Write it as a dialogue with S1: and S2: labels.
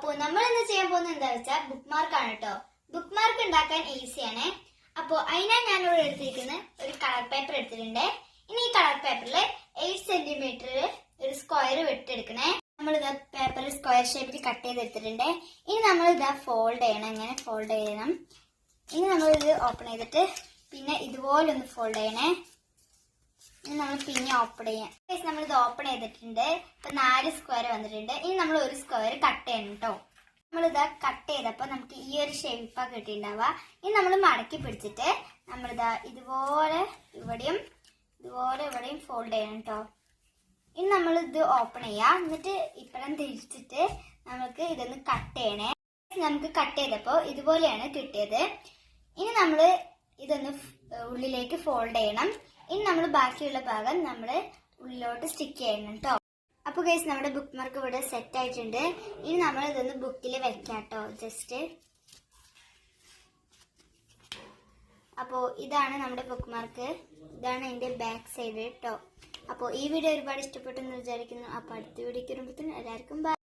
S1: അപ്പോൾ നമ്മൾ ഇന്ന് ചെയ്യാൻ പോകുന്നത് എന്താ വെച്ചാൽ ബുക്ക് മാർക്ക് ആണ് കേട്ടോ. ബുക്ക് മാർക്ക് ഉണ്ടാക്കാൻ ഈസിയാണ്. അപ്പോൾ അതിനായി ഞാൻ ഇവിടെ എടുത്തിരിക്കുന്ന ഒരു കളർ പേപ്പർ എടുത്തിട്ടുണ്ട്. ഇനി ഈ കളർ പേപ്പറിൽ 8 സെന്റിമീറ്റർ ഒരു സ്ക്വയർ വെട്ടിയെടുക്കണേ. നമ്മൾ ഇതാ പേപ്പർ സ്ക്വയർ ഷേപ്പിൽ കട്ട് ചെയ്തെടുത്തിട്ടുണ്ട്. ഇനി നമ്മൾ ഇതാ ഫോൾഡ് ചെയ്യണം. ഇങ്ങനെ ഫോൾഡ് ചെയ്യണം. ഇനി നമ്മൾ ഇത് ഓപ്പൺ ചെയ്തിട്ട് പിന്നെ ഇതുപോലെ ഒന്ന് ഫോൾഡ് ചെയ്യണേ. ഇനി നമ്മൾ പിന്നെ ഓപ്പൺ ചെയ്യാം. നമ്മൾ ഇത് ഓപ്പൺ ചെയ്തിട്ടുണ്ട്. ഇപ്പൊ 4 സ്ക്വയർ വന്നിട്ടുണ്ട്. ഇനി നമ്മൾ ഒരു സ്ക്വയർ കട്ട് ചെയ്യണം കേട്ടോ. നമ്മളിതാ കട്ട് ചെയ്തപ്പോൾ നമുക്ക് ഈ ഒരു ഷേപ്പാ കിട്ടിയിട്ടുണ്ടാവുക. ഇനി നമ്മൾ മടക്കി പിടിച്ചിട്ട് നമ്മളിതാ ഇതുപോലെ ഇവിടെയും ഫോൾഡ് ചെയ്യണം കേട്ടോ. ഇനി നമ്മൾ ഇത് ഓപ്പൺ ചെയ്യാം. എന്നിട്ട് ഇപ്പഴും തിരിച്ചിട്ട് നമുക്ക് ഇതൊന്ന് കട്ട് ചെയ്യണേ. നമുക്ക് കട്ട് ചെയ്തപ്പോൾ ഇതുപോലെയാണ് കിട്ടിയത്. ഇനി നമ്മൾ ഇതൊന്ന് ഉള്ളിലേക്ക് ഫോൾഡ് ചെയ്യണം. ഇനി നമ്മൾ ബാക്കിയുള്ള ഭാഗം നമ്മൾ ഉള്ളിലോട്ട് സ്റ്റിക്ക് ചെയ്യണം കേട്ടോ. അപ്പോൾ ഗൈസ് നമ്മുടെ ബുക്ക് മാർക്ക് ഇവിടെ സെറ്റ് ആയിട്ടുണ്ട്. ഇനി നമ്മൾ ഇതൊന്ന് ബുക്കിൽ വെക്കാം കേട്ടോ. ജസ്റ്റ് അപ്പോൾ ഇതാണ് നമ്മുടെ ബുക്ക് മാർക്ക്. ഇതാണ് അതിന്റെ ബാക്ക് സൈഡ് കേട്ടോ. അപ്പോൾ ഈ വീഡിയോ ഒരുപാട് ഇഷ്ടപ്പെട്ടെന്ന് വിചാരിക്കുന്നു. അപ്പോൾ അടുത്ത വീഡിയോക്ക് വരുമ്പോഴത്തേനും എല്ലാവർക്കും ബൈ.